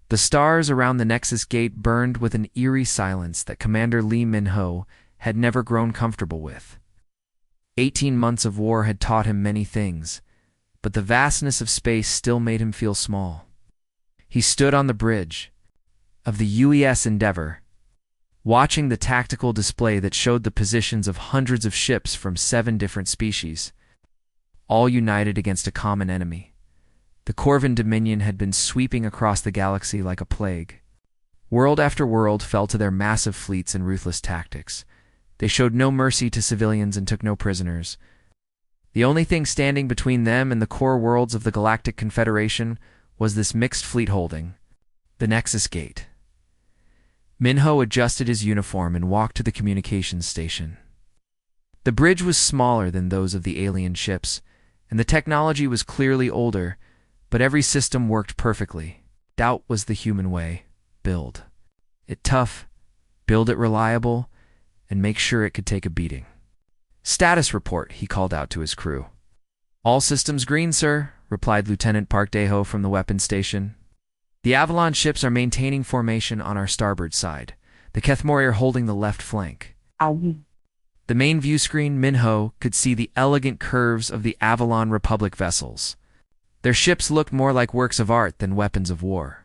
The stars around the Nexus Gate burned with an eerie silence that Commander Lee Min-ho had never grown comfortable with. 18 months of war had taught him many things, but the vastness of space still made him feel small. He stood on the bridge of the UES Endeavour, watching the tactical display that showed the positions of hundreds of ships from 7 different species, all united against a common enemy. The Corvin Dominion had been sweeping across the galaxy like a plague. World after world fell to their massive fleets and ruthless tactics. They showed no mercy to civilians and took no prisoners. The only thing standing between them and the core worlds of the Galactic Confederation was this mixed fleet holding, the Nexus Gate. Min-ho adjusted his uniform and walked to the communications station. The bridge was smaller than those of the alien ships, and the technology was clearly older, but every system worked perfectly. Doubt was the human way. Build it tough, build it reliable, and make sure it could take a beating. "Status report," he called out to his crew. "All systems green, sir," replied Lieutenant Park Dae-ho from the weapons station. "The Avalon ships are maintaining formation on our starboard side. The Kethmori are holding the left flank." The main view screen, Min-ho could see the elegant curves of the Avalon Republic vessels. Their ships looked more like works of art than weapons of war,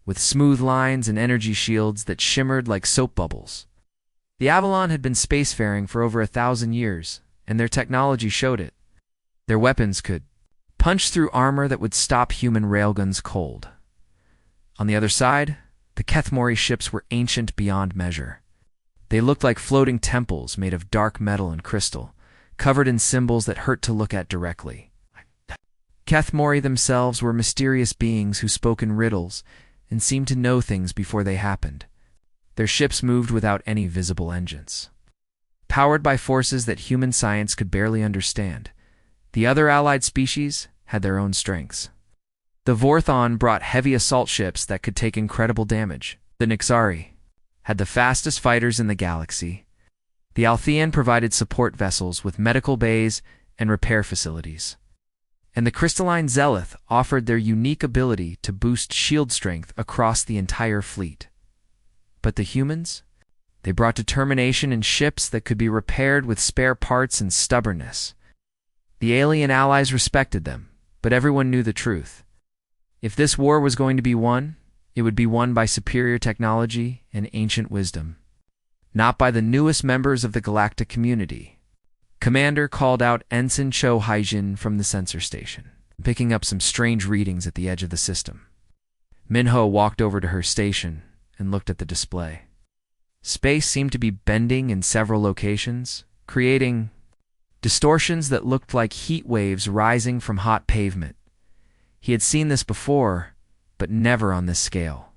with smooth lines and energy shields that shimmered like soap bubbles. The Avalon had been spacefaring for over 1,000 years, and their technology showed it. Their weapons could punch through armor that would stop human railguns cold. On the other side, the Kethmori ships were ancient beyond measure. They looked like floating temples made of dark metal and crystal, covered in symbols that hurt to look at directly. Kethmori themselves were mysterious beings who spoke in riddles and seemed to know things before they happened. Their ships moved without any visible engines, powered by forces that human science could barely understand. The other allied species had their own strengths. The Vorthon brought heavy assault ships that could take incredible damage. The Nixari had the fastest fighters in the galaxy. The Althean provided support vessels with medical bays and repair facilities. And the Crystalline Zealoth offered their unique ability to boost shield strength across the entire fleet. But the humans? They brought determination in ships that could be repaired with spare parts and stubbornness. The alien allies respected them, but everyone knew the truth. If this war was going to be won, it would be won by superior technology and ancient wisdom, not by the newest members of the galactic community. Commander called out Ensign Cho Haijin from the sensor station, picking up some strange readings at the edge of the system. Min-ho walked over to her station and looked at the display. Space seemed to be bending in several locations, creating distortions that looked like heat waves rising from hot pavement. He had seen this before, but never on this scale.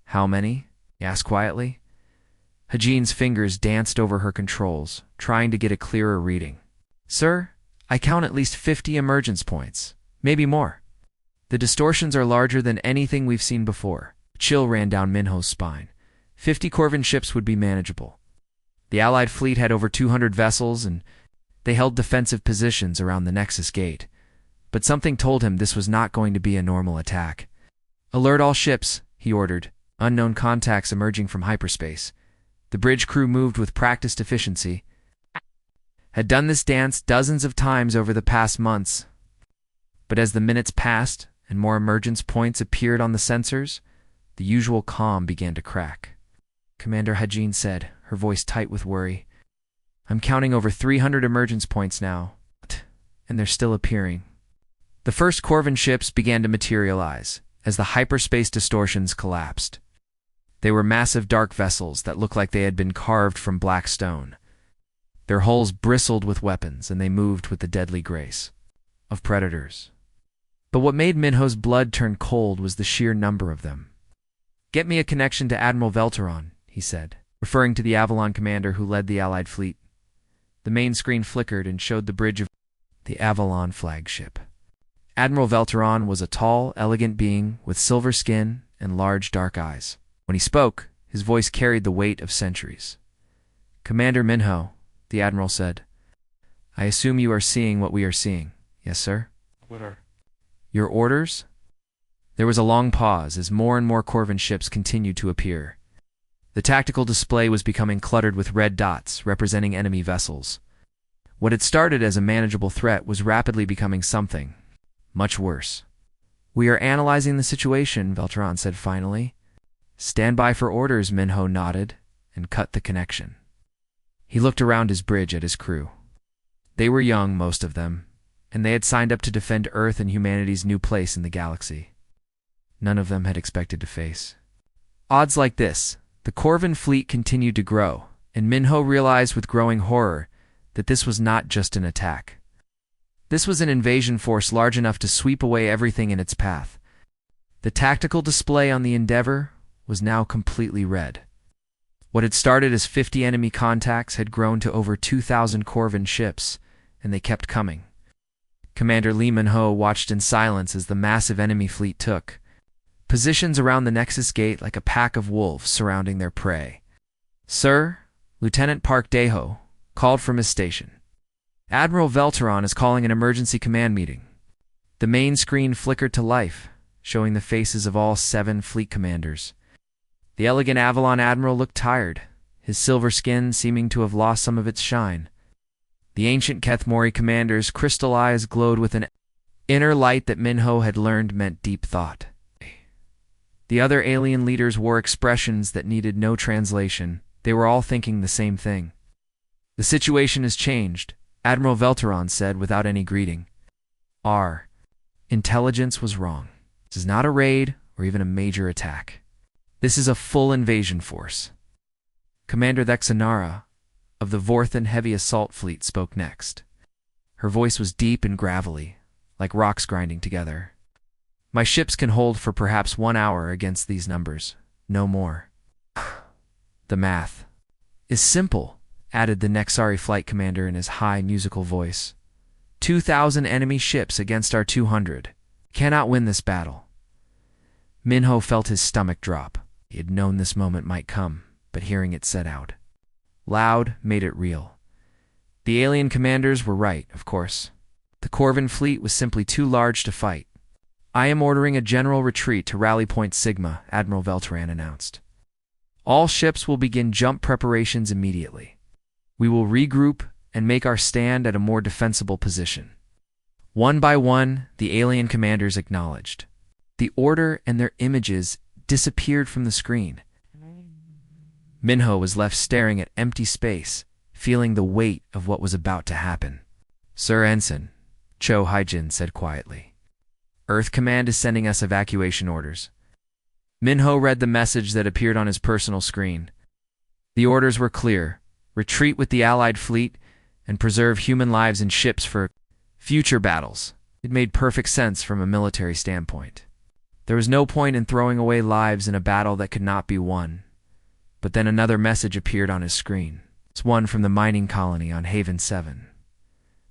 "How many?" he asked quietly. Hajin's fingers danced over her controls, trying to get a clearer reading. "Sir, I count at least 50 emergence points, maybe more. The distortions are larger than anything we've seen before." Chill ran down Min-ho's spine. 50 Corvin ships would be manageable. The Allied fleet had over 200 vessels, and they held defensive positions around the Nexus Gate. But something told him this was not going to be a normal attack. "Alert all ships," he ordered, unknown contacts emerging from hyperspace. The bridge crew moved with practiced efficiency, had done this dance dozens of times over the past months. But as the minutes passed and more emergence points appeared on the sensors, the usual calm began to crack. Commander Hajin said, her voice tight with worry, "I'm counting over 300 emergence points now, and they're still appearing." The first Corvin ships began to materialize as the hyperspace distortions collapsed. They were massive dark vessels that looked like they had been carved from black stone. Their hulls bristled with weapons, and they moved with the deadly grace of predators. But what made Min-ho's blood turn cold was the sheer number of them. "Get me a connection to Admiral Velteron," he said, referring to the Avalon commander who led the Allied fleet. The main screen flickered and showed the bridge of the Avalon flagship. Admiral Velteron was a tall, elegant being with silver skin and large dark eyes. When he spoke, his voice carried the weight of centuries. "Commander Min-ho," the Admiral said, "I assume you are seeing what we are seeing." "Yes, sir." "What are?" "Your orders?" There was a long pause as more and more Corvin ships continued to appear. The tactical display was becoming cluttered with red dots representing enemy vessels. What had started as a manageable threat was rapidly becoming something much worse. "We are analyzing the situation," Veltron said finally. "Stand by for orders," Minho nodded and cut the connection. He looked around his bridge at his crew. They were young, most of them, and they had signed up to defend Earth and humanity's new place in the galaxy. None of them had expected to face odds like this. The Corvin fleet continued to grow, and Minho realized with growing horror that this was not just an attack. This was an invasion force large enough to sweep away everything in its path. The tactical display on the Endeavor was now completely red. What had started as 50 enemy contacts had grown to over 2,000 Corvin ships, and they kept coming. Commander Lee Minho watched in silence as the massive enemy fleet took positions around the Nexus Gate like a pack of wolves surrounding their prey. "Sir," Lieutenant Park Daeho called from his station. "Admiral Velteron is calling an emergency command meeting." The main screen flickered to life, showing the faces of all 7 fleet commanders. The elegant Avalon Admiral looked tired, his silver skin seeming to have lost some of its shine. The ancient Kethmori commander's crystal eyes glowed with an inner light that Minho had learned meant deep thought. The other alien leaders wore expressions that needed no translation. They were all thinking the same thing. "The situation has changed," Admiral Velteron said without any greeting. "Our intelligence was wrong. This is not a raid or even a major attack. This is a full invasion force." Commander Thexanara of the Vorthan Heavy Assault Fleet spoke next. Her voice was deep and gravelly, like rocks grinding together. "My ships can hold for perhaps 1 hour against these numbers, no more." "The math is simple," added the Nexari flight commander in his high musical voice. 2,000 enemy ships against our 200. Cannot win this battle." Minho felt his stomach drop. He had known this moment might come, but hearing it said out loud made it real. The alien commanders were right, of course. The Corvin fleet was simply too large to fight. "I am ordering a general retreat to Rally Point Sigma," Admiral Velteran announced. "All ships will begin jump preparations immediately. We will regroup and make our stand at a more defensible position." One by one, the alien commanders acknowledged. The order and their images disappeared from the screen. Minho was left staring at empty space, feeling the weight of what was about to happen. "Sir Ensign," Cho Haijin said quietly. "Earth Command is sending us evacuation orders." Minho read the message that appeared on his personal screen. The orders were clear: retreat with the Allied fleet and preserve human lives and ships for future battles. It made perfect sense from a military standpoint. There was no point in throwing away lives in a battle that could not be won. But then another message appeared on his screen. It's one from the mining colony on Haven 7.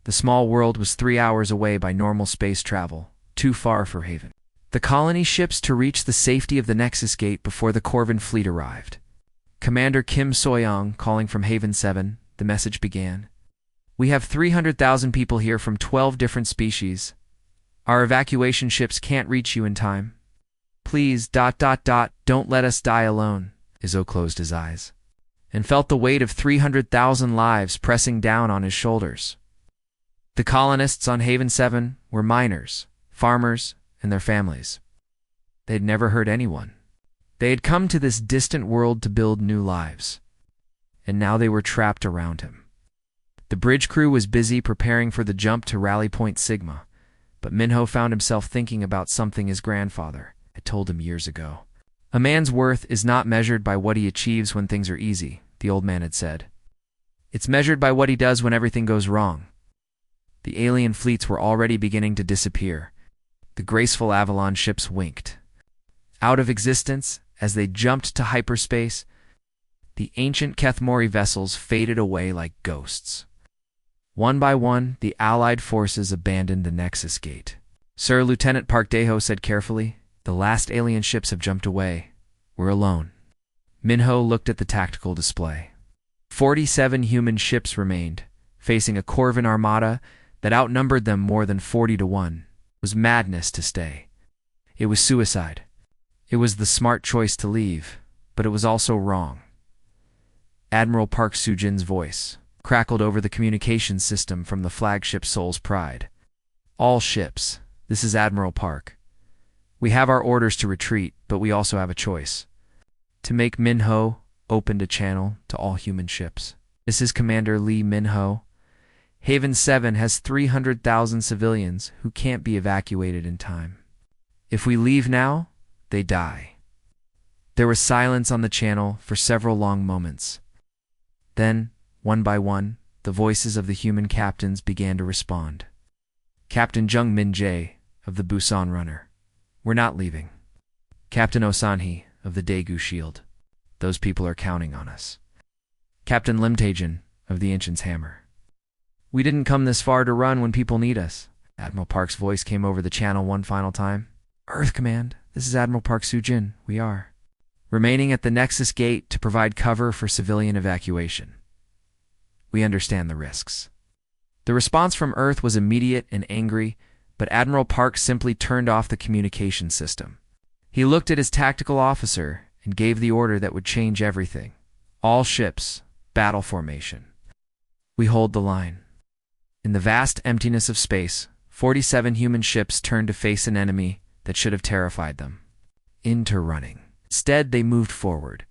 The small world was 3 hours away by normal space travel, too far for Haven. The colony ships to reach the safety of the Nexus Gate before the Corvin fleet arrived. Commander Kim Soyoung calling from Haven 7, the message began. "We have 300,000 people here from 12 different species. Our evacuation ships can't reach you in time. Please, don't let us die alone." Izzo closed his eyes and felt the weight of 300,000 lives pressing down on his shoulders. The colonists on Haven 7 were miners, farmers, and their families. They had never hurt anyone. They had come to this distant world to build new lives, and now they were trapped around him. The bridge crew was busy preparing for the jump to Rally Point Sigma, but Minho found himself thinking about something his grandfather had told him years ago. "A man's worth is not measured by what he achieves when things are easy," the old man had said. "It's measured by what he does when everything goes wrong." The alien fleets were already beginning to disappear. The graceful Avalon ships winked out of existence as they jumped to hyperspace. The ancient Kethmori vessels faded away like ghosts. One by one, the Allied forces abandoned the Nexus Gate. "Sir," Lieutenant Park Daeho said carefully, "the last alien ships have jumped away. We're alone." Minho looked at the tactical display. 47 human ships remained, facing a Corvin armada that outnumbered them more than 40 to 1. It was madness to stay. It was suicide. It was the smart choice to leave, but it was also wrong. Admiral Park Soo-jin's voice crackled over the communications system from the flagship Seoul's Pride. All ships, this is Admiral Park. We have our orders to retreat, but we also have a choice. To make Min-ho opened a channel to all human ships. This is Commander Lee Min-ho. Haven 7 has 300,000 civilians who can't be evacuated in time. If we leave now, they die. There was silence on the channel for several long moments. Then, one by one, the voices of the human captains began to respond. Captain Jung Min-jae, of the Busan Runner. We're not leaving. Captain Osanhee, of the Daegu Shield. Those people are counting on us. Captain Lim Taejin, of the Inchen's Hammer. We didn't come this far to run when people need us. Admiral Park's voice came over the channel one final time. Earth Command, this is Admiral Park Soo-jin. We are remaining at the Nexus Gate to provide cover for civilian evacuation. We understand the risks. The response from Earth was immediate and angry, but Admiral Park simply turned off the communication system. He looked at his tactical officer and gave the order that would change everything. All ships, battle formation. We hold the line. In the vast emptiness of space, 47 human ships turned to face an enemy that should have terrified them. Into running. Instead, they moved forward,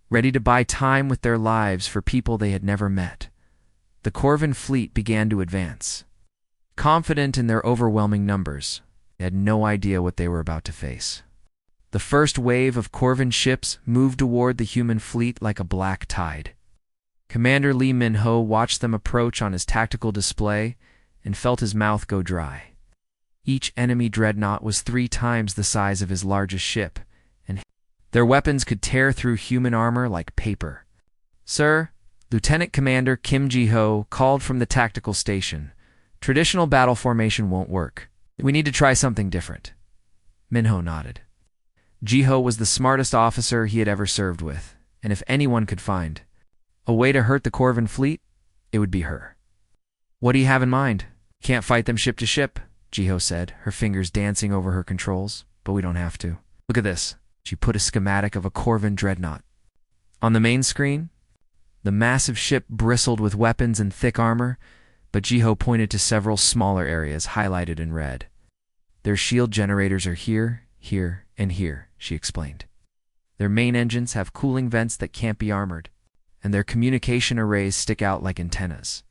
ready to buy time with their lives for people they had never met. The Corvin fleet began to advance. Confident in their overwhelming numbers, they had no idea what they were about to face. The first wave of Corvin ships moved toward the human fleet like a black tide. Commander Lee Min-ho watched them approach on his tactical display and felt his mouth go dry. Each enemy dreadnought was 3 times the size of his largest ship, and their weapons could tear through human armor like paper. Sir, Lieutenant Commander Kim Ji-ho called from the tactical station. Traditional battle formation won't work. We need to try something different. Min-ho nodded. Ji-ho was the smartest officer he had ever served with, and if anyone could find a way to hurt the Corvin fleet, it would be her. What do you have in mind? Can't fight them ship to ship, Ji-ho said, her fingers dancing over her controls, but we don't have to. Look at this. She put a schematic of a Corvin dreadnought. On the main screen, the massive ship bristled with weapons and thick armor, but Ji-ho pointed to several smaller areas highlighted in red. Their shield generators are here, here, and here, she explained. Their main engines have cooling vents that can't be armored, and their communication arrays stick out like antennas.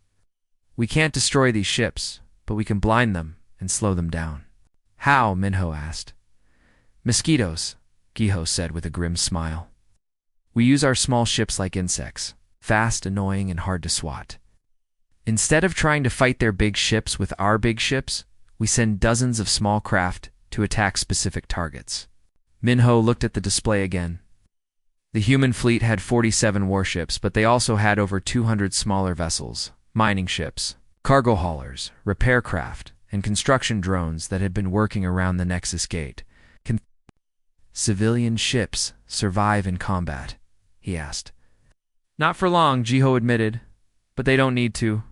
We can't destroy these ships, but we can blind them and slow them down. How? Min-ho asked. Mosquitoes, Gi-ho said with a grim smile. We use our small ships like insects, fast, annoying, and hard to swat. Instead of trying to fight their big ships with our big ships, we send dozens of small craft to attack specific targets. Min-ho looked at the display again. The human fleet had 47 warships, but they also had over 200 smaller vessels, mining ships, cargo haulers, repair craft, and construction drones that had been working around the Nexus Gate. Can civilian ships survive in combat? He asked. Not for long, Ji-ho admitted, but they don't need to.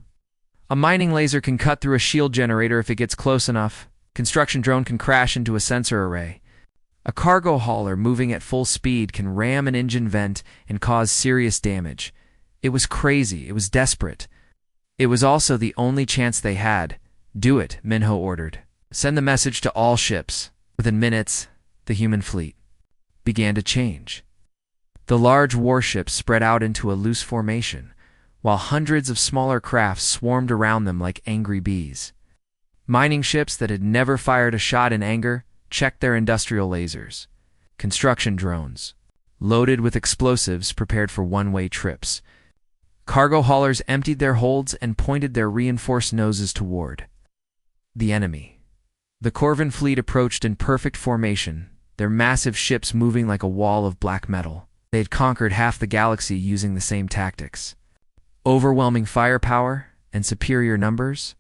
A mining laser can cut through a shield generator if it gets close enough. Construction drone can crash into a sensor array. A cargo hauler moving at full speed can ram an engine vent and cause serious damage. It was crazy. It was desperate. It was also the only chance they had. Do it, Min-ho ordered. Send the message to all ships. Within minutes, the human fleet began to change. The large warships spread out into a loose formation, while hundreds of smaller crafts swarmed around them like angry bees. Mining ships that had never fired a shot in anger checked their industrial lasers. Construction drones, loaded with explosives, prepared for one-way trips. Cargo haulers emptied their holds and pointed their reinforced noses toward the enemy. The Corvin fleet approached in perfect formation, their massive ships moving like a wall of black metal. They had conquered half the galaxy using the same tactics. Overwhelming firepower and superior numbers.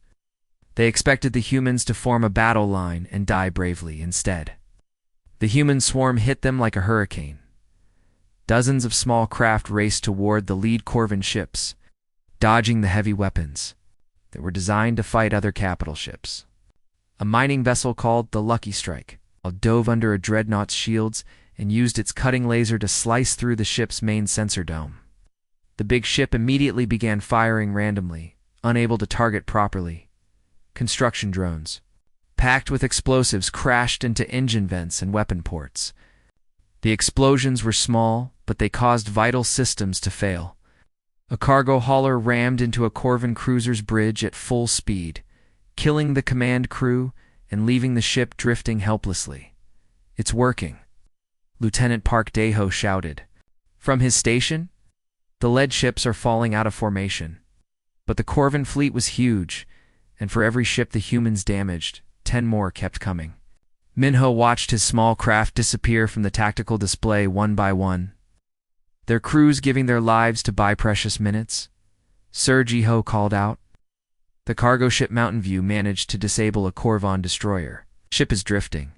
They expected the humans to form a battle line and die bravely instead. The human swarm hit them like a hurricane. Dozens of small craft raced toward the lead Corvin ships, dodging the heavy weapons that were designed to fight other capital ships. A mining vessel called the Lucky Strike dove under a dreadnought's shields and used its cutting laser to slice through the ship's main sensor dome. The big ship immediately began firing randomly, unable to target properly. Construction drones, packed with explosives, crashed into engine vents and weapon ports. The explosions were small, but they caused vital systems to fail. A cargo hauler rammed into a Corvin cruiser's bridge at full speed, killing the command crew and leaving the ship drifting helplessly. "It's working," Lieutenant Park Daho shouted. From his station, the lead ships are falling out of formation. But the Corvin fleet was huge, and for every ship the humans damaged, 10 more kept coming. Minho watched his small craft disappear from the tactical display one by one, their crews giving their lives to buy precious minutes. Sir Jiho called out. The cargo ship Mountain View managed to disable a Corvon destroyer. Ship is drifting,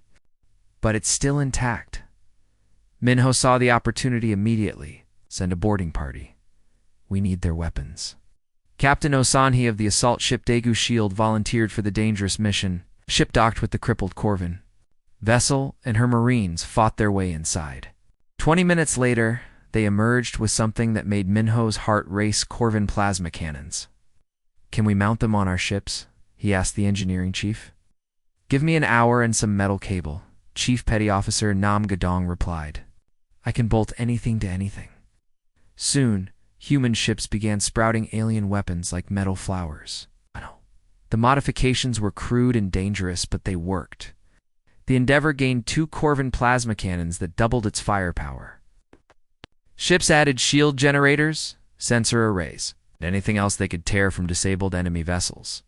but it's still intact. Minho saw the opportunity immediately. Send a boarding party. We need their weapons. Captain Osanhi of the assault ship Daegu Shield volunteered for the dangerous mission. Ship docked with the crippled Corvin. Vessel and her marines fought their way inside. 20 minutes later, they emerged with something that made Minho's heart race: Corvin plasma cannons. "Can we mount them on our ships?" he asked the engineering chief. "Give me an hour and some metal cable," Chief Petty Officer Nam Gadong replied. "I can bolt anything to anything." Soon, human ships began sprouting alien weapons like metal flowers. The modifications were crude and dangerous, but they worked. The Endeavour gained 2 Corvin plasma cannons that doubled its firepower. Ships added shield generators, sensor arrays, and anything else they could tear from disabled enemy vessels.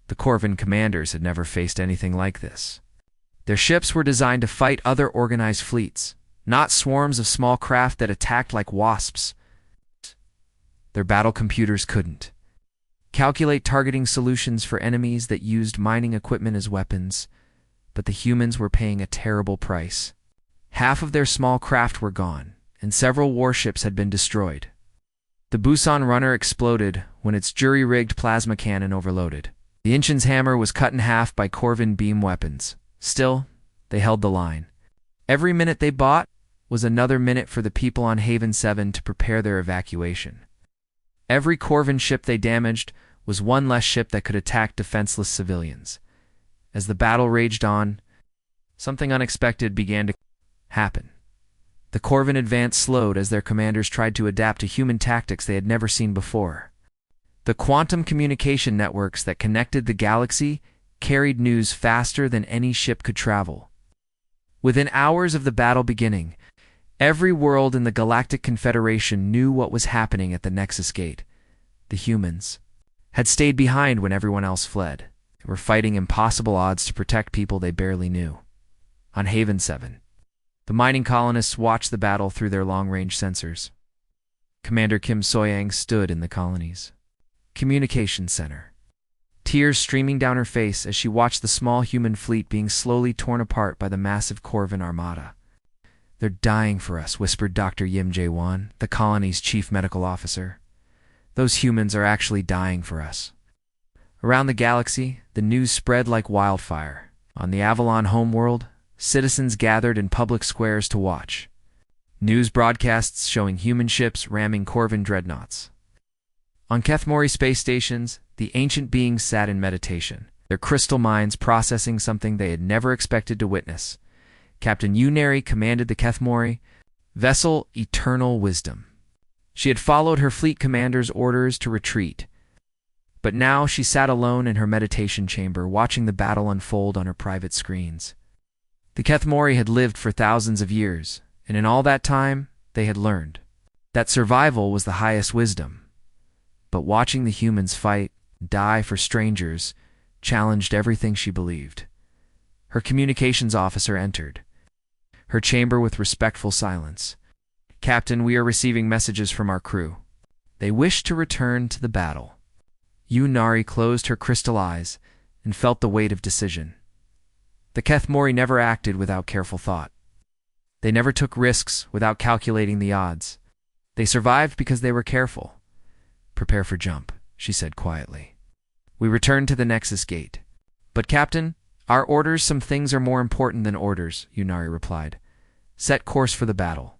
The Corvin commanders had never faced anything like this. Their ships were designed to fight other organized fleets, not swarms of small craft that attacked like wasps. Their battle computers couldn't calculate targeting solutions for enemies that used mining equipment as weapons, but the humans were paying a terrible price. Half of their small craft were gone, and several warships had been destroyed. The Busan runner exploded when its jury-rigged plasma cannon overloaded. The Inchin's hammer was cut in half by Corvin beam weapons. Still, they held the line. Every minute they bought was another minute for the people on Haven 7 to prepare their evacuation. Every Corvin ship they damaged was one less ship that could attack defenseless civilians. As the battle raged on, something unexpected began to happen. The Corvin advance slowed as their commanders tried to adapt to human tactics they had never seen before. The quantum communication networks that connected the galaxy carried news faster than any ship could travel. Within hours of the battle beginning, every world in the Galactic Confederation knew what was happening at the Nexus Gate. The humans had stayed behind when everyone else fled. They were fighting impossible odds to protect people they barely knew. On Haven 7, the mining colonists watched the battle through their long-range sensors. Commander Kim Soyang stood in the colony's communications center, tears streaming down her face as she watched the small human fleet being slowly torn apart by the massive Corvin armada. "They're dying for us," whispered Dr. Yim Jae-won, the colony's chief medical officer. "Those humans are actually dying for us." Around the galaxy, the news spread like wildfire. On the Avalon homeworld, citizens gathered in public squares to watch. News broadcasts showing human ships ramming Corvin dreadnoughts. On Kethmori space stations, the ancient beings sat in meditation, their crystal minds processing something they had never expected to witness. Captain Yunari commanded the Kethmori vessel Eternal Wisdom. She had followed her fleet commander's orders to retreat, but now she sat alone in her meditation chamber, watching the battle unfold on her private screens. The Kethmori had lived for thousands of years, and in all that time, they had learned that survival was the highest wisdom. But watching the humans fight, die for strangers, challenged everything she believed. Her communications officer entered her chamber with respectful silence. "Captain, we are receiving messages from our crew. They wish to return to the battle." Yunari closed her crystal eyes and felt the weight of decision. The Kethmori never acted without careful thought. They never took risks without calculating the odds. They survived because they were careful. "Prepare for jump," she said quietly. "We return to the Nexus Gate. But Captain, Our orders, some things are more important than orders, Yunari replied. Set course for the battle.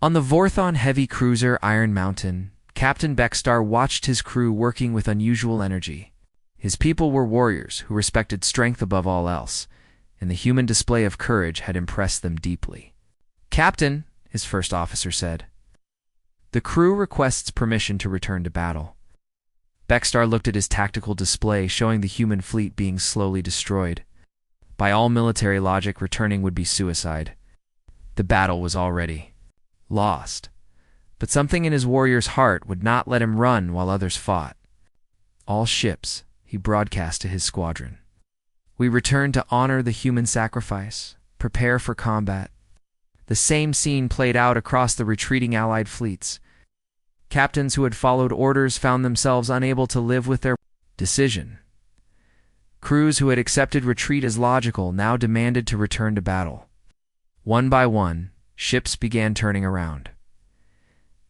On the Vorthon heavy cruiser Iron Mountain, Captain Beckstar watched his crew working with unusual energy. His people were warriors who respected strength above all else, and the human display of courage had impressed them deeply. Captain, his first officer said, the crew requests permission to return to battle. Beckstar looked at his tactical display showing the human fleet being slowly destroyed. By all military logic, returning would be suicide. The battle was already lost. But something in his warrior's heart would not let him run while others fought. All ships, he broadcast to his squadron. We return to honor the human sacrifice, prepare for combat. The same scene played out across the retreating Allied fleets. Captains who had followed orders found themselves unable to live with their decision. Crews who had accepted retreat as logical now demanded to return to battle. One by one, ships began turning around.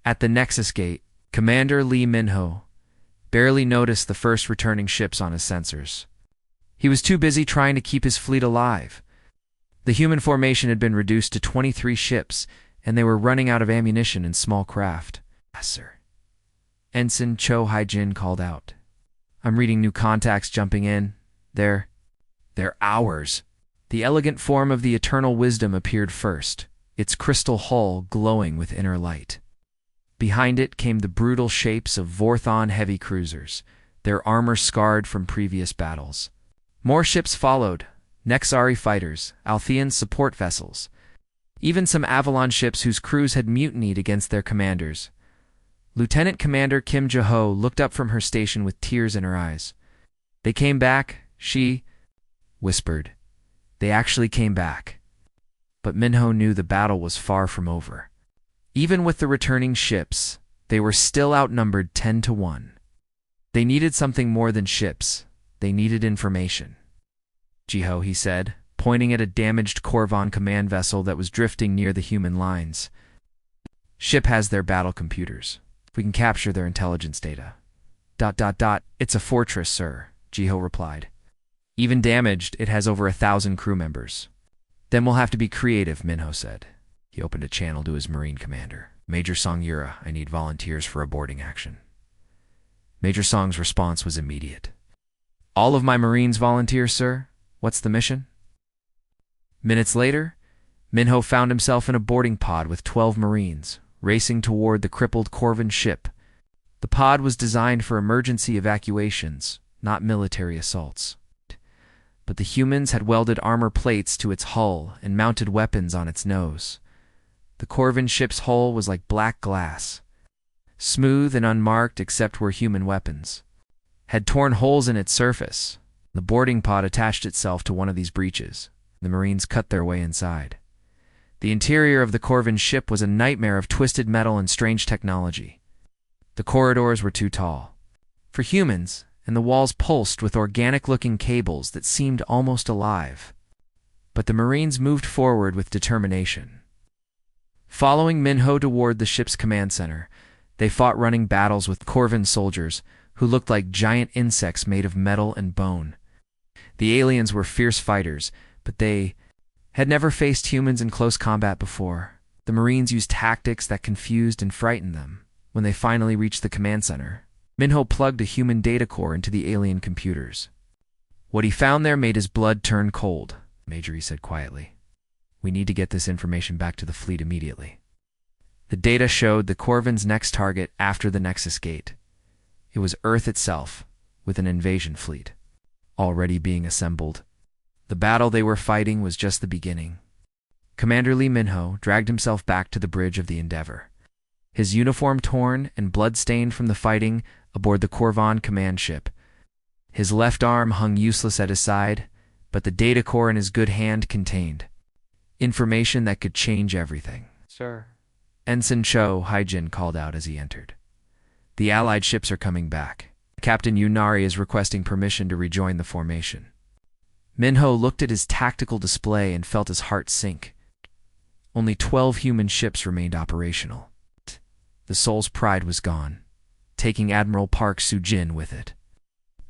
At the Nexus Gate, Commander Lee Minho barely noticed the first returning ships on his sensors. He was too busy trying to keep his fleet alive. The human formation had been reduced to 23 ships, and they were running out of ammunition and small craft. Yes, sir. Ensign Cho Hai-jin called out. I'm reading new contacts jumping in. They're ours. The elegant form of the Eternal Wisdom appeared first, its crystal hull glowing with inner light. Behind it came the brutal shapes of Vorthon heavy cruisers, their armor scarred from previous battles. More ships followed, Nexari fighters, Althean support vessels, even some Avalon ships whose crews had mutinied against their commanders. Lieutenant Commander Kim Ja-ho looked up from her station with tears in her eyes. They came back, she whispered. They actually came back. But Minho knew the battle was far from over. Even with the returning ships, they were still outnumbered 10-1. They needed something more than ships. They needed information. Jiho, he said, pointing at a damaged Korvan command vessel that was drifting near the human lines. Ship has their battle computers. We can capture their intelligence data. ... It's a fortress, sir, Jiho replied. Even damaged, it has over 1,000 crew members. Then we'll have to be creative, Minho said. He opened a channel to his Marine commander. Major Song Yura, I need volunteers for a boarding action. Major Song's response was immediate. All of my Marines volunteer, sir. What's the mission? Minutes later, Minho found himself in a boarding pod with 12 Marines, racing toward the crippled Corvan ship. The pod was designed for emergency evacuations, not military assaults. But the humans had welded armor plates to its hull and mounted weapons on its nose. The Corvan ship's hull was like black glass, smooth and unmarked except where human weapons had torn holes in its surface. The boarding pod attached itself to one of these breaches. The Marines cut their way inside. The interior of the Corvan ship was a nightmare of twisted metal and strange technology. The corridors were too tall for humans, and the walls pulsed with organic-looking cables that seemed almost alive. But the Marines moved forward with determination. Following Minho toward the ship's command center, they fought running battles with Corvan soldiers who looked like giant insects made of metal and bone. The aliens were fierce fighters, but they had never faced humans in close combat before. The Marines used tactics that confused and frightened them. When they finally reached the command center, Minho plugged a human data core into the alien computers. What he found there made his blood turn cold. Major, he said quietly. We need to get this information back to the fleet immediately. The data showed the Corvan's next target after the Nexus Gate. It was Earth itself, with an invasion fleet already being assembled. The battle they were fighting was just the beginning. Commander Lee Minho dragged himself back to the bridge of the Endeavor. His uniform torn and blood-stained from the fighting aboard the Corvan command ship. His left arm hung useless at his side, but the data core in his good hand contained information that could change everything. Sir. Ensign Cho Hai-jin called out as he entered. The Allied ships are coming back. Captain Yunari is requesting permission to rejoin the formation. Minho looked at his tactical display and felt his heart sink. Only 12 human ships remained operational. The Soul's pride was gone, taking Admiral Park Soo-jin with it.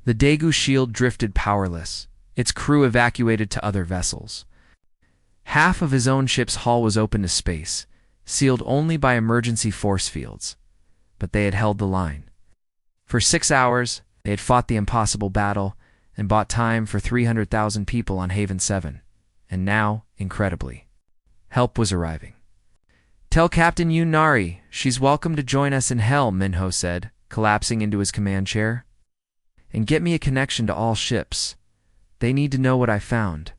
The Daegu shield drifted powerless, its crew evacuated to other vessels. Half of his own ship's hull was open to space, sealed only by emergency force fields. But they had held the line. For 6 hours, they had fought the impossible battle and bought time for 300,000 people on Haven 7. And now, incredibly, help was arriving. "Tell Captain Yunari she's welcome to join us in hell," Minho said, collapsing into his command chair. "And get me a connection to all ships. They need to know what I found."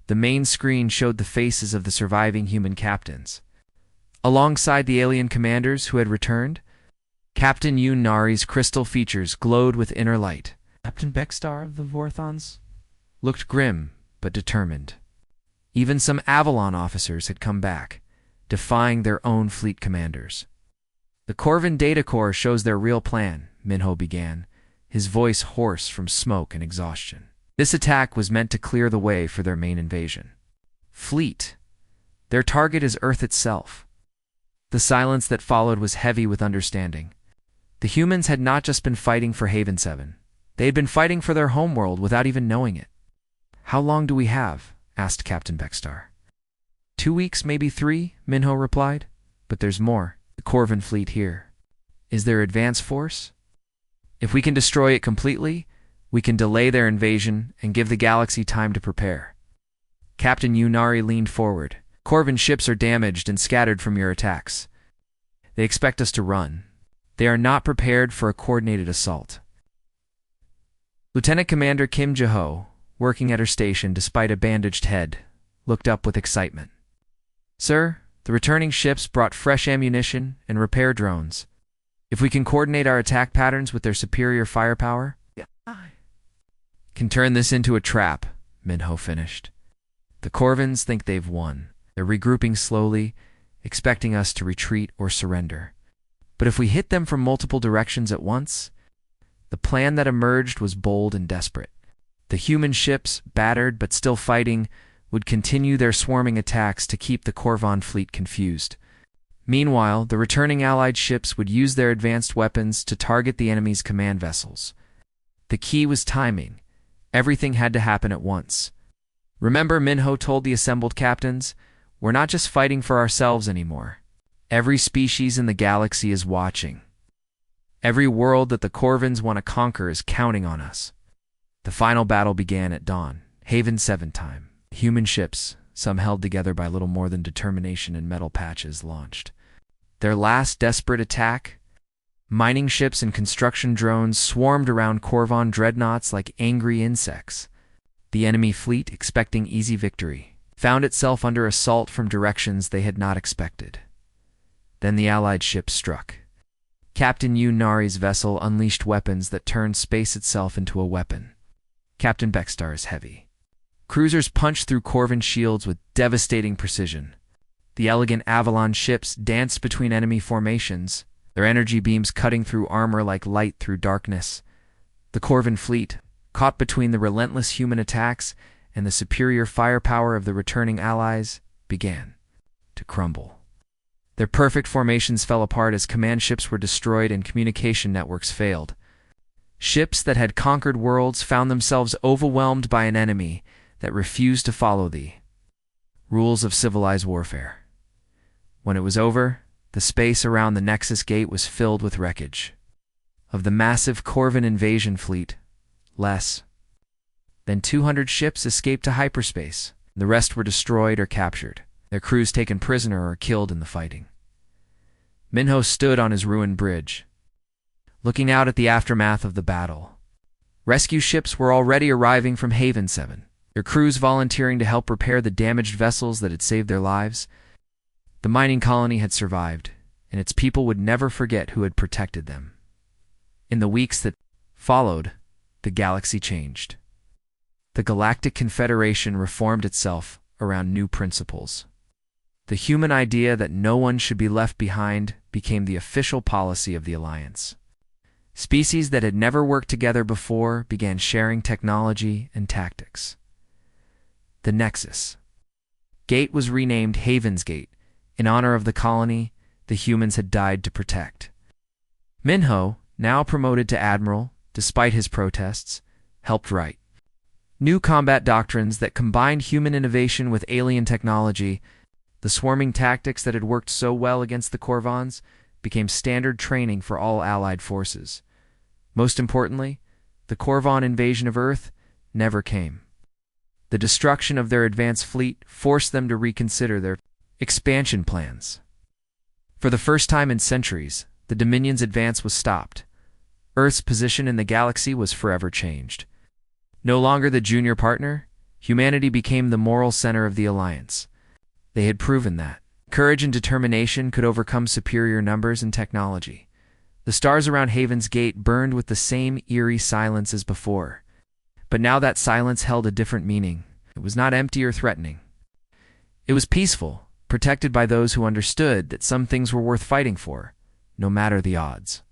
The main screen showed the faces of the surviving human captains. Alongside the alien commanders who had returned, Captain Yunari's crystal features glowed with inner light. Captain Beckstar of the Vorthons looked grim but determined. Even some Avalon officers had come back, defying their own fleet commanders. "The Corvin Data Core shows their real plan," Minho began, his voice hoarse from smoke and exhaustion. "This attack was meant to clear the way for their main invasion. Fleet. Their target is Earth itself." The silence that followed was heavy with understanding. The humans had not just been fighting for Haven 7. They had been fighting for their homeworld without even knowing it. "How long do we have?" asked Captain Beckstar. 2 weeks, maybe 3, Minho replied. "But there's more. The Corvin fleet here. Is their advance force? If we can destroy it completely, we can delay their invasion and give the galaxy time to prepare." Captain Yunari leaned forward. "Corvin ships are damaged and scattered from your attacks. They expect us to run. They are not prepared for a coordinated assault." Lieutenant Commander Kim Jaho, working at her station despite a bandaged head, looked up with excitement. "Sir, the returning ships brought fresh ammunition and repair drones. If we can coordinate our attack patterns with their superior firepower, can turn this into a trap," Minho finished. "The Corvins think they've won. They're regrouping slowly, expecting us to retreat or surrender. But if we hit them from multiple directions at once..." The plan that emerged was bold and desperate. The human ships, battered but still fighting, would continue their swarming attacks to keep the Corvon fleet confused. Meanwhile, the returning Allied ships would use their advanced weapons to target the enemy's command vessels. The key was timing. Everything had to happen at once. "Remember," Minho told the assembled captains, "we're not just fighting for ourselves anymore. Every species in the galaxy is watching. Every world that the Corvins want to conquer is counting on us." The final battle began at dawn, Haven 7 time. Human ships, some held together by little more than determination and metal patches, launched their last desperate attack. Mining ships and construction drones swarmed around Corvon dreadnoughts like angry insects. The enemy fleet, expecting easy victory, found itself under assault from directions they had not expected. Then the Allied ship struck. Captain Yunari's vessel unleashed weapons that turned space itself into a weapon. Captain Beckstar's heavy. Cruisers punched through Corvin shields with devastating precision. The elegant Avalon ships danced between enemy formations, their energy beams cutting through armor like light through darkness. The Corvin fleet, caught between the relentless human attacks and the superior firepower of the returning allies, began to crumble. Their perfect formations fell apart as command ships were destroyed and communication networks failed. Ships that had conquered worlds found themselves overwhelmed by an enemy that refused to follow the rules of civilized warfare. When it was over, the space around the Nexus Gate was filled with wreckage. Of the massive Corvin invasion fleet, less than 200 ships escaped to hyperspace. The rest were destroyed or captured, their crews taken prisoner or killed in the fighting. Minho stood on his ruined bridge, looking out at the aftermath of the battle. Rescue ships were already arriving from Haven 7, their crews volunteering to help repair the damaged vessels that had saved their lives. The mining colony had survived, and its people would never forget who had protected them. In the weeks that followed, the galaxy changed. The Galactic Confederation reformed itself around new principles. The human idea that no one should be left behind became the official policy of the Alliance. Species that had never worked together before began sharing technology and tactics. The Nexus Gate was renamed Haven's Gate in honor of the colony the humans had died to protect. Minho, now promoted to admiral despite his protests, helped write New combat doctrines that combined human innovation with alien technology, the swarming tactics that had worked so well against the Korvans, became standard training for all Allied forces. Most importantly, the Korvan invasion of Earth never came. The destruction of their advanced fleet forced them to reconsider their expansion plans. For the first time in centuries, the Dominion's advance was stopped. Earth's position in the galaxy was forever changed. No longer the junior partner, humanity became the moral center of the Alliance. They had proven that courage and determination could overcome superior numbers and technology. The stars around Haven's Gate burned with the same eerie silence as before. But now that silence held a different meaning. It was not empty or threatening. It was peaceful, protected by those who understood that some things were worth fighting for, no matter the odds.